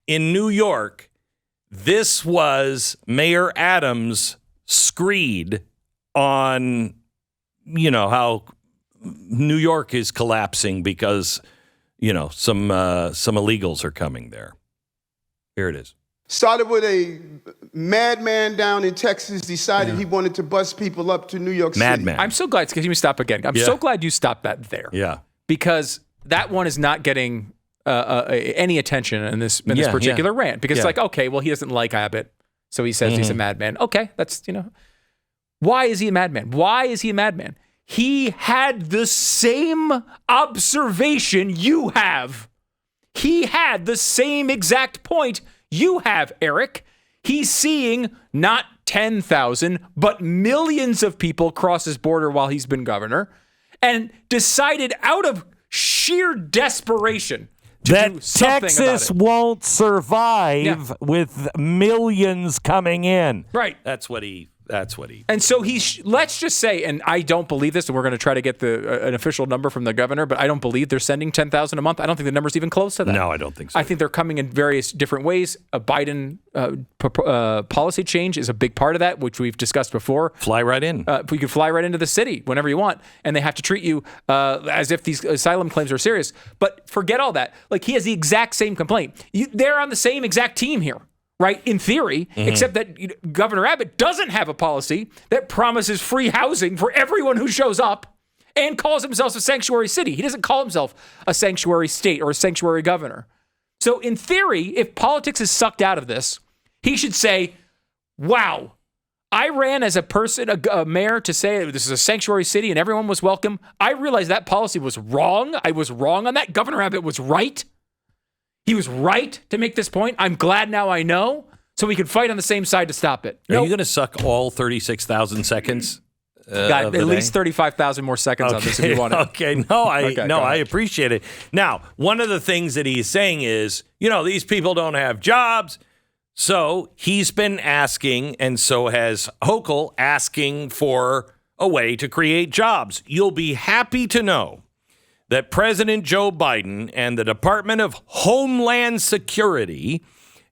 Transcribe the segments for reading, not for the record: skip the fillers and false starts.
in New York, this was Mayor Adams' screed on, how New York is collapsing because, some illegals are coming there. Here it is. Started with a madman down in Texas, decided he wanted to bus people up to New York City. Madman. I'm so glad. Can you stop again? I'm so glad you stopped that there. Yeah. Because that one is not getting any attention in this particular rant. Because it's like, okay, well, he doesn't like Abbott, so he says he's a madman. Okay, that's, Why is he a madman? Why is he a madman? He had the same observation you have. He had the same exact point you have, Eric. He's seeing not 10,000, but millions of people cross his border while he's been governor, and decided out of sheer desperation that Texas won't survive with millions coming in. Right. That's what he. And so let's just say, and I don't believe this, and we're going to try to get an official number from the governor, but I don't believe they're sending 10,000 a month. I don't think the number's even close to that. No, I don't think so. I think they're coming in various different ways. A Biden policy change is a big part of that, which we've discussed before. Fly right in. You can fly right into the city whenever you want, and they have to treat you as if these asylum claims are serious. But forget all that. Like, he has the exact same complaint. They're on the same exact team here. Right, in theory, except that Governor Abbott doesn't have a policy that promises free housing for everyone who shows up and calls himself a sanctuary city. He doesn't call himself a sanctuary state or a sanctuary governor. So in theory, if politics is sucked out of this, he should say, wow, I ran as a mayor to say this is a sanctuary city and everyone was welcome. I realized that policy was wrong. I was wrong on that. Governor Abbott was right. He was right to make this point. I'm glad now I know, so we could fight on the same side to stop it. Are you going to suck all 36,000 seconds? Got at least 35,000 more seconds on this if you want it. Okay, I appreciate it. Now, one of the things that he's saying is, these people don't have jobs. So he's been asking, and so has Hochul, asking for a way to create jobs. You'll be happy to know that President Joe Biden and the Department of Homeland Security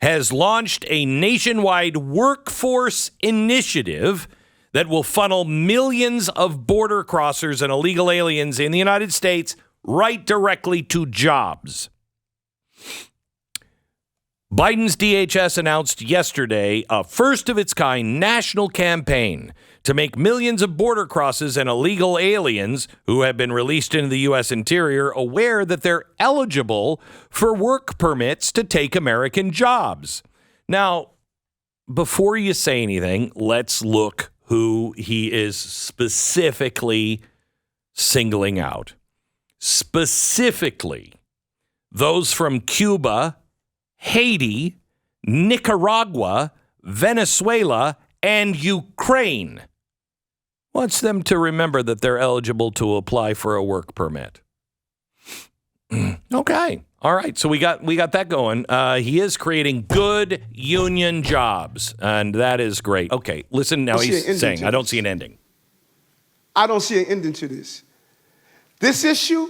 has launched a nationwide workforce initiative that will funnel millions of border crossers and illegal aliens in the United States right directly to jobs. Biden's DHS announced yesterday a first-of-its-kind national campaign to make millions of border crosses and illegal aliens who have been released into the U.S. interior aware that they're eligible for work permits to take American jobs. Now, before you say anything, let's look who he is specifically singling out. Specifically, those from Cuba, Haiti, Nicaragua, Venezuela, and Ukraine. Wants them to remember that they're eligible to apply for a work permit. Okay. All right. So we got that going. He is creating good union jobs, and that is great. Okay. Listen, now he's saying, I don't see an ending. I don't see an ending to this. This issue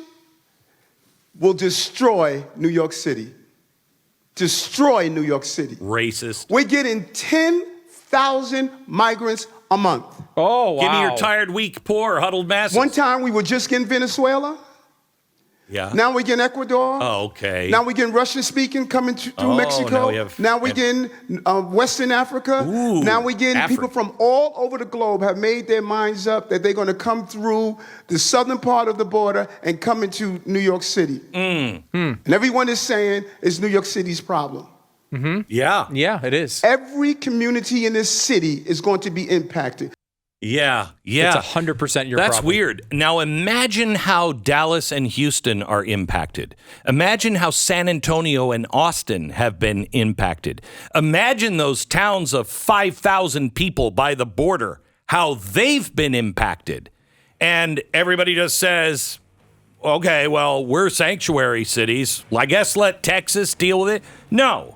will destroy New York City. Destroy New York City. Racist. We're getting 10,000 migrants a month. Oh, wow. Give me your tired, weak, poor, huddled masses. One time we were just getting Venezuela. Yeah. Now we're getting Ecuador. Oh, okay. Now we're getting Russian-speaking coming through Mexico. Now we're getting Western Africa. Ooh, now we're getting people from all over the globe have made their minds up that they're going to come through the southern part of the border and come into New York City. And everyone is saying it's New York City's problem. Mm-hmm. Yeah. Yeah, it is. Every community in this city is going to be impacted. Yeah. It's 100% your problem. That's weird. Now imagine how Dallas and Houston are impacted. Imagine how San Antonio and Austin have been impacted. Imagine those towns of 5,000 people by the border, how they've been impacted. And everybody just says, okay, well, we're sanctuary cities. I guess let Texas deal with it. No.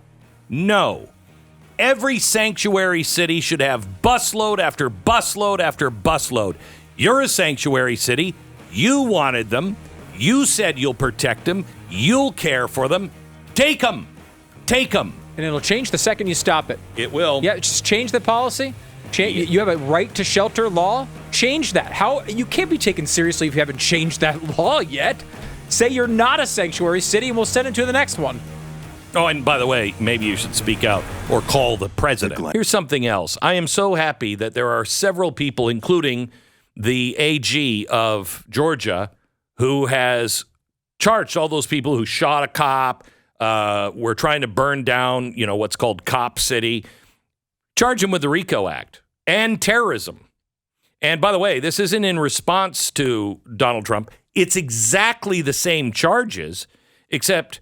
Every sanctuary city should have busload after busload after busload. You're a sanctuary city. You wanted them. You said you'll protect them. You'll care for them. Take them. and it'll change the second you stop it. It will. Yeah, just change the policy. You have a right to shelter law. Change that. How you can't be taken seriously if you haven't changed that law yet. Say you're not a sanctuary city, and we'll send it to the next one. Oh, and by the way, maybe you should speak out or call the president. Here's something else. I am so happy that there are several people, including the AG of Georgia, who has charged all those people who shot a cop, were trying to burn down, what's called Cop City. Charge them with the RICO Act and terrorism. And by the way, this isn't in response to Donald Trump. It's exactly the same charges, except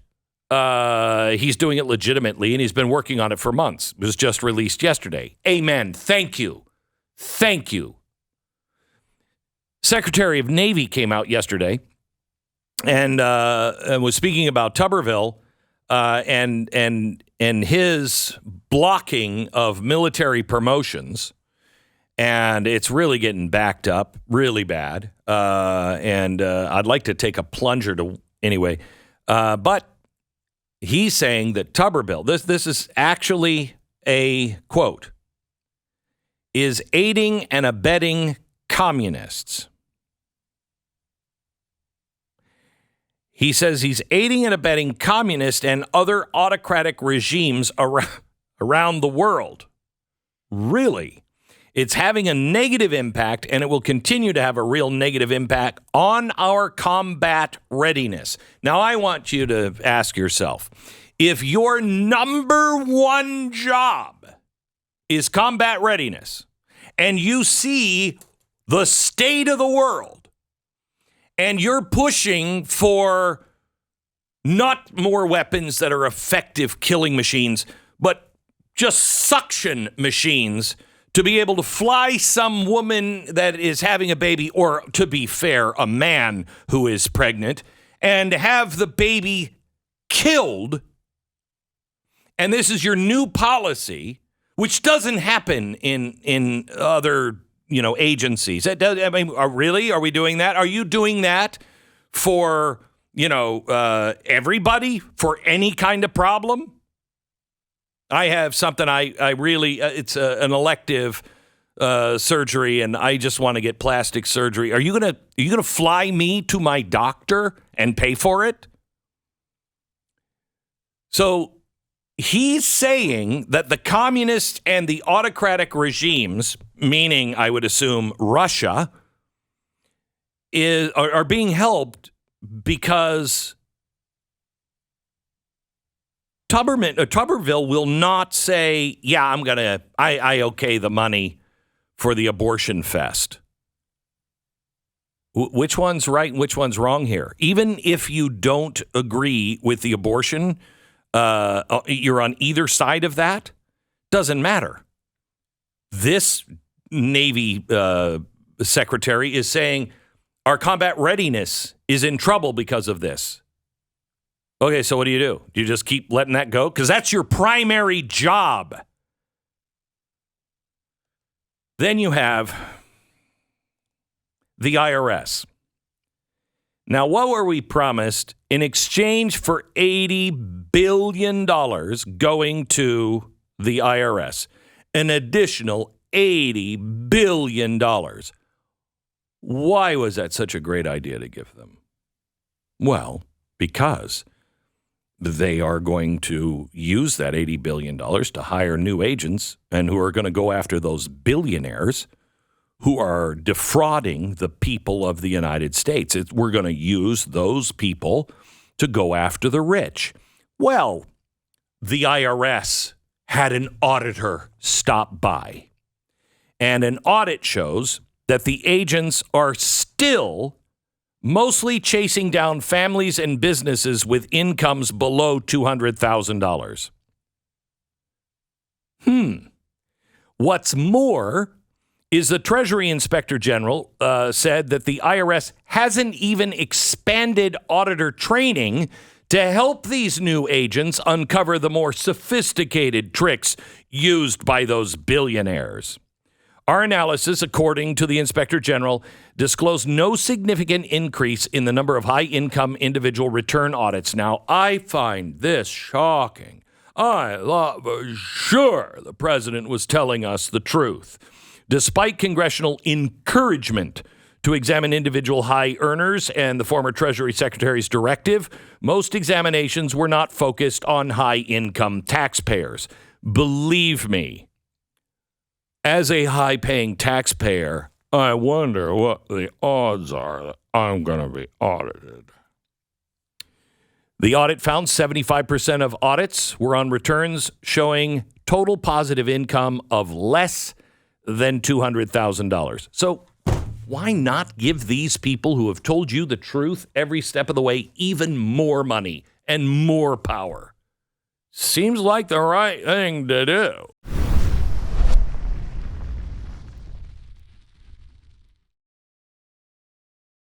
he's doing it legitimately, and he's been working on it for months. It was just released yesterday. Amen. Thank you. Thank you. Secretary of Navy came out yesterday and was speaking about Tuberville and his blocking of military promotions. And it's really getting backed up really bad. And I'd like to take a plunger anyway. But he's saying that Tuberville, this is actually a quote, is aiding and abetting communists. He says he's aiding and abetting communist and other autocratic regimes around the world. Really? It's having a negative impact, and it will continue to have a real negative impact on our combat readiness. Now, I want you to ask yourself, if your number one job is combat readiness, and you see the state of the world, and you're pushing for not more weapons that are effective killing machines, but just suction machines to be able to fly some woman that is having a baby, or to be fair, a man who is pregnant, and have the baby killed. And this is your new policy, which doesn't happen in other agencies. Really? Are we doing that? Are you doing that for everybody, for any kind of problem? I have something I really, it's an elective surgery, and I just want to get plastic surgery. Are you gonna fly me to my doctor and pay for it? So he's saying that the communists and the autocratic regimes, meaning I would assume Russia, are being helped because Tuberville will not say, yeah, I okay the money for the abortion fest. Which one's right and which one's wrong here? Even if you don't agree with the abortion, you're on either side of that, doesn't matter. This Navy secretary is saying our combat readiness is in trouble because of this. Okay, so what do? Do you just keep letting that go? Because that's your primary job. Then you have the IRS. Now, what were we promised in exchange for $80 billion going to the IRS? An additional $80 billion. Why was that such a great idea to give them? Well, because they are going to use that $80 billion to hire new agents and who are going to go after those billionaires who are defrauding the people of the United States. We're going to use those people to go after the rich. Well, the IRS had an auditor stop by, and an audit shows that the agents are still mostly chasing down families and businesses with incomes below $200,000. What's more is the Treasury Inspector General said that the IRS hasn't even expanded auditor training to help these new agents uncover the more sophisticated tricks used by those billionaires. Our analysis, according to the Inspector General, disclosed no significant increase in the number of high-income individual return audits. Now, I find this shocking. I thought for sure the president was telling us the truth. Despite congressional encouragement to examine individual high earners and the former Treasury Secretary's directive, most examinations were not focused on high-income taxpayers. Believe me, as a high-paying taxpayer, I wonder what the odds are that I'm going to be audited. The audit found 75% of audits were on returns showing total positive income of less than $200,000. So why not give these people who have told you the truth every step of the way even more money and more power? Seems like the right thing to do.